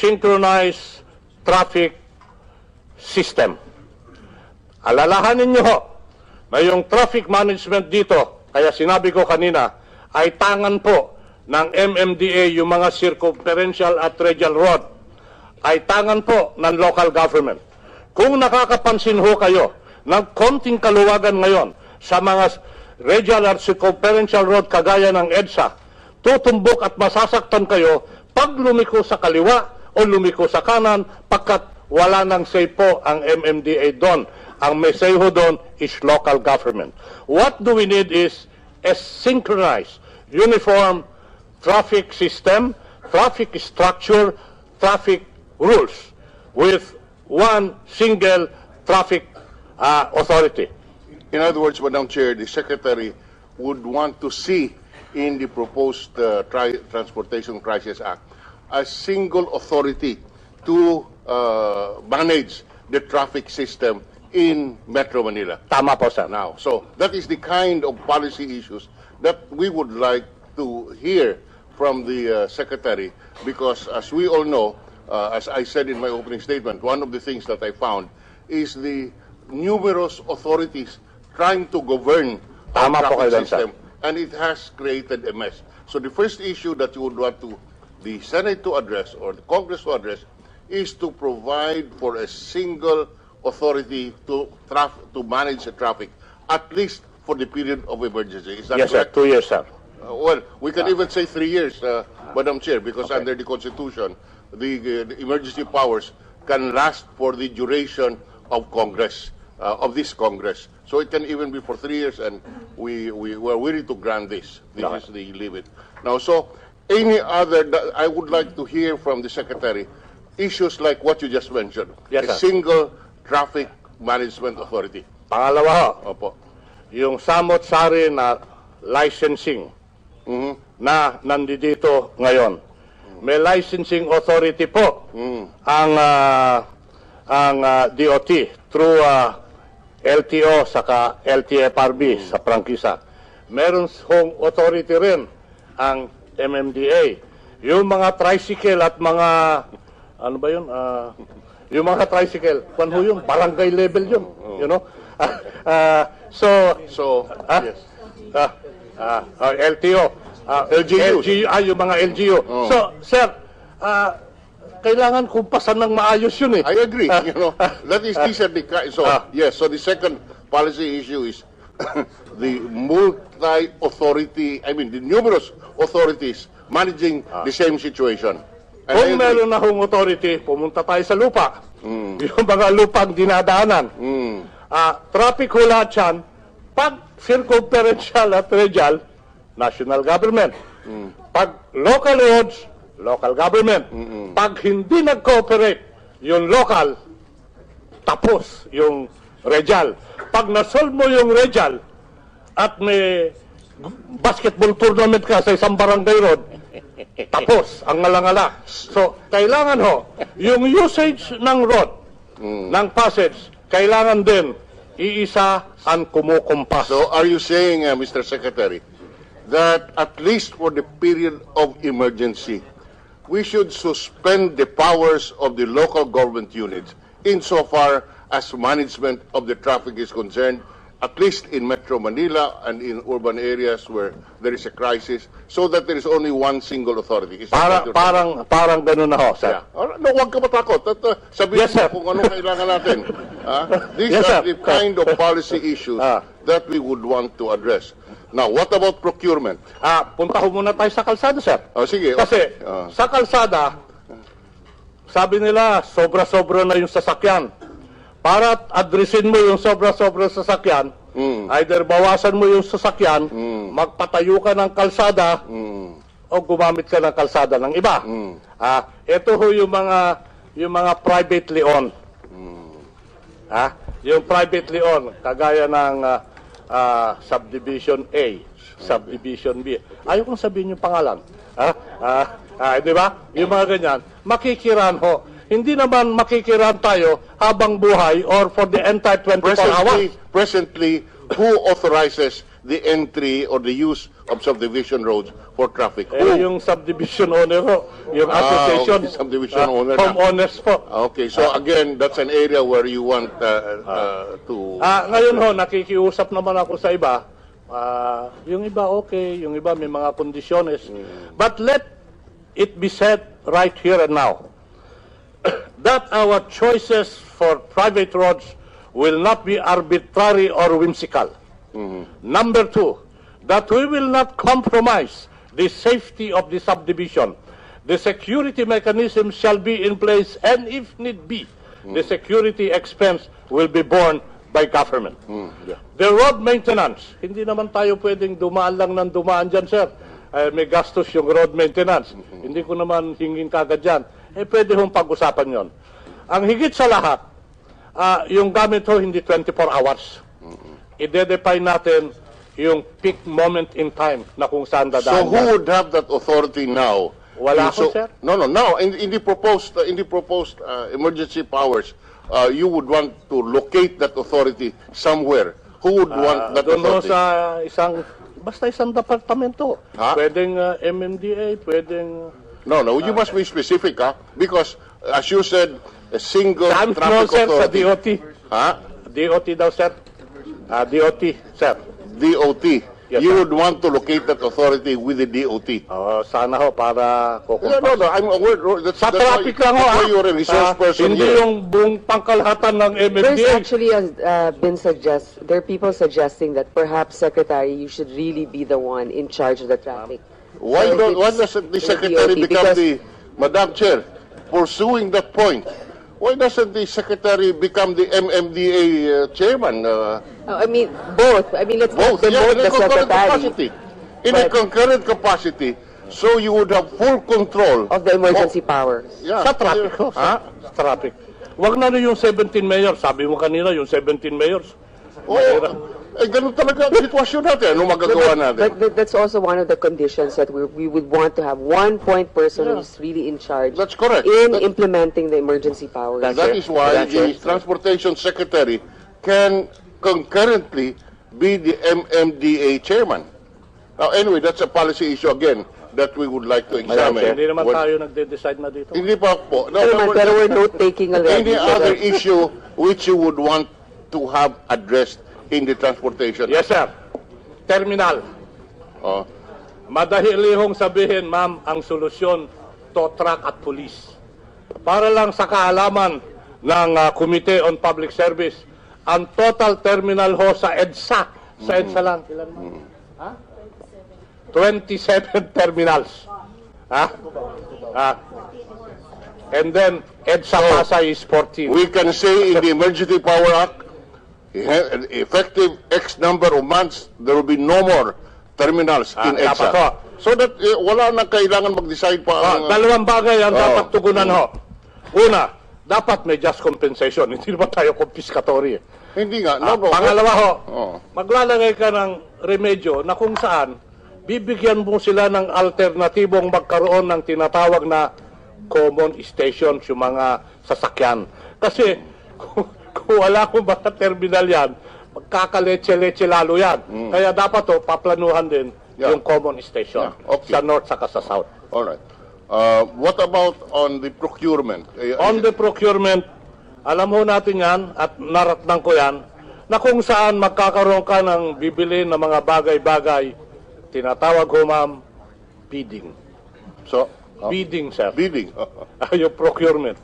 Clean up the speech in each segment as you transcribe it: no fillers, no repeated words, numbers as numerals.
Synchronized traffic system. Alalahanin nyo ho na yung traffic management dito, kaya sinabi ko kanina, ay tangan po ng MMDA yung mga circumferential at radial road. Ay tangan po ng local government. Kung nakakapansin ho kayo ng konting kaluwagan ngayon sa mga radial at circumferential road kagaya ng EDSA, tutumbok at masasaktan kayo pag lumiko sa kaliwa o lumiko sa kanan, pagkat wala nang say po ang MMDA doon. Ang may say ho doon is local government. What do we need is a synchronized, uniform traffic system, traffic structure, traffic rules with one single traffic authority. In other words, Madam Chair, the Secretary would want to see in the proposed Transportation Crisis Act a single authority to manage the traffic system in Metro Manila. Tama po, sir. Now, so that is the kind of policy issues that we would like to hear from the Secretary, because as we all know, as I said in my opening statement, one of the things that I found is the numerous authorities trying to govern our Tama po traffic kayo, system, and it has created a mess. So the first issue that you would want the Senate to address, or the Congress to address, is to provide for a single authority to manage the traffic, at least for the period of emergency. Is that Yes, sir. correct? 2 years, sir. Well, we can even say 3 years, Madam Chair, because under the Constitution, the emergency powers can last for the duration of Congress, of this Congress. So it can even be for 3 years, and we were willing to grant this. This is the limit. Now, so any other, I would like to hear from the Secretary issues like what you just mentioned. Yes, a sir. single traffic management authority. Pangalawa ho, Opo. yung samot-sari na licensing na nandito ngayon. May licensing authority po ang DOT through LTO saka LTFRB sa prangkisa. Meron hong authority rin ang MMDA. Yung mga tricycle at mga ano ba yun? Yung mga tricycle, kung ho yung barangay level yun, you know? So Yes. LTO, LGUs. yung mga LGU. Oh. So, sir, kailangan kumpasan ng maayos yun eh. I agree. You know, that is these are the so yes. So the second policy issue is the multi-authority. I mean, the numerous authorities managing the same situation. And Kung meron na hong authority, pumunta tayo sa lupa. Yung mga lupang dinadaanan. Traffic ho lahat yan. Pag circumferential at radial, national government. Pag local roads, local government. Pag hindi nag-cooperate yung local, tapos yung radial. Pag nasolve mo yung radial at may basketball tournament ka sa isang barangay road, tapos ang ngalangala. So, kailangan ho, yung usage ng road, ng passage, kailangan din iisa ang kumukumpas. So are you saying, Mr. Secretary, that at least for the period of emergency, we should suspend the powers of the local government units insofar as management of the traffic is concerned, at least in Metro Manila and in urban areas where there is a crisis, so that there is only one single authority? Is that what you're saying? Parang ganun na ho, sir. Yeah. No, huwag ka matakot. Sabihin Yes, sir. mo kung anong kailangan natin. These Yes, are sir. the kind of policy issues that we would want to address. Now, what about procurement? Punta ho muna tayo sa kalsada, sir. Sige. Kasi Okay. sa kalsada, sabi nila, sobra-sobra na yung sasakyan. Para addressin mo yung sobra-sobra sasakyan, either bawasan mo yung sasakyan, magpatayo ka ng kalsada, o gumamit ka ng kalsada ng iba. Ito ho yung mga privately owned. Yung privately owned, kagaya ng subdivision A, subdivision B. Ayaw kong sabihin yung pangalan. Di ba? Yung mga ganyan, makikiran ho. hindi naman makikiram tayo habang buhay or for the entire 24 hours. Presently, who authorizes the entry or the use of subdivision roads for traffic? Yung subdivision owner ho, yung association, okay, subdivision owner na. homeowners po. Okay, so again, that's an area where you want to... Ngayon ho, nakikiusap naman ako sa iba. Yung iba okay, yung iba may mga kondisyones. But let it be said right here and now that our choices for private roads will not be arbitrary or whimsical. Number two, that we will not compromise the safety of the subdivision. The security mechanism shall be in place, and if need be, the security expense will be borne by government. The road maintenance, hindi naman tayo pwedeng dumaan lang ng dumaan dyan, sir. May gastos yung road maintenance. Hindi ko naman hingin kagad dyan. Pwede hong pag-usapan yon. Ang higit sa lahat, yung gamit ho, hindi 24 hours. I-define natin yung peak moment in time na kung saan dadaan. So who would have that authority now? Wala ko, sir. No. Now, in the proposed emergency powers, you would want to locate that authority somewhere. Who would want that Doon ho authority? sa basta isang departamento. Ha? Pwedeng MMDA, pwedeng... No, you must be specific, because as you said, a single Saan traffic sir, sa authority. DOT. Ha? DOT daw, sir. DOT, sir. DOT. Yes, You sir. would want to locate that authority with the DOT. Sana ho, para kukumpas. No, I'm aware. Sa traffic lang ho, that's why you're a resource person hindi here. yung buong pangkalahatan ng There's MMDA. actually there are people suggesting that perhaps, Secretary, you should really be the one in charge of the traffic. Why So doesn't it's the secretary DOT? become Because- the Madam Chair? Pursuing that point, why doesn't the secretary become the MMDA chairman? I mean, both. I mean, let's Both, demote in a the concurrent Secretary capacity. In a But- concurrent capacity, so you would have full control of the emergency powers. Yeah. Sa traffic ho, Ha? sa traffic. Wag na yung 17 mayors. Sabi mo kanina, yung 17 mayors. Ganun talaga ang sitwasyon natin. Ano magagawa natin? But that's also one of the conditions that we would want to have one point person who's really in charge That's correct. in implementing the emergency powers. That is why the Transportation Secretary can concurrently be the MMDA chairman. Now, anyway, that's a policy issue again that we would like to examine. Hindi naman When- tayo nagde-decide na dito. Hindi pa po. No, Pero we're note-taking any already. other issue which you would want to have addressed in the transportation? Yes, sir. Terminal. Oh. Madahili hong sabihin, ma'am, ang solusyon, tow truck at police. Para lang sa kaalaman ng Committee on Public Service, ang total terminal ho sa EDSA, sa EDSA lang, ilan ma'am? 27 terminals. And then, EDSA Pasay is 14. We can say in the Emergency Power Act, effective X number of months, there will be no more terminals in dapat ho. EDSA. So that wala na kailangan mag-decide pa ang... Dalawang bagay ang dapat tugunan ho. Una, dapat may just compensation. Hindi naman tayo confiscatory. Hindi nga. No, Pangalawa ho, Oh. maglalagay ka ng remedyo na kung saan bibigyan mo sila ng alternatibong magkaroon ng tinatawag na common stations yung mga sasakyan. Kasi kung wala kong mga terminal yan, magkakaletse-letse lalo yan. Kaya dapat paplanuhan din yung common station Yeah, okay. sa north saka sa south. Alright. What about on the procurement? On the procurement, alam ho natin yan at naratnang ko yan na kung saan magkakaroon ka ng bibili ng mga bagay-bagay, tinatawag ho ma'am, bidding. So, Bidding, sir. bidding. Yung procurement.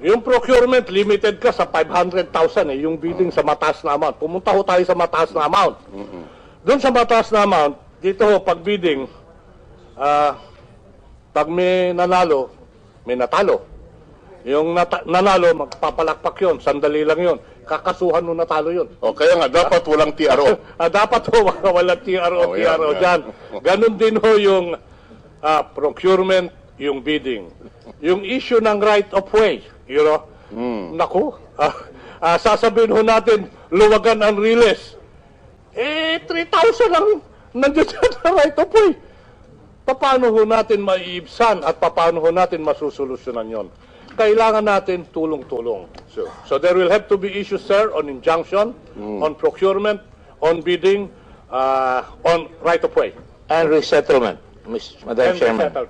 Yung procurement, limited ka sa 500,000 yung bidding sa mataas na amount. Pumunta ho tayo sa mataas na amount. Doon sa mataas na amount, dito ho, pag bidding, pag may nanalo, may natalo. Yung nanalo, magpapalakpak yun. Sandali lang yun. Kakasuhan nung natalo yun. O kaya nga, dapat walang TRO. Dapat ho, walang TRO, Oh, yan, TRO yan. dyan. Ganon din ho yung procurement, yung bidding. Yung issue ng right of way, you know, naku, sasabihin ho natin, luwagan ang riles. 3,000 lang nandiyan na right of way. Paano ho natin maiibsan at paano ho natin masusolusyonan yon? kailangan natin tulong-tulong. So there will have to be issues, sir, on injunction, on procurement, on bidding, on right of way. And resettlement, Madam And Chairman. resettlement.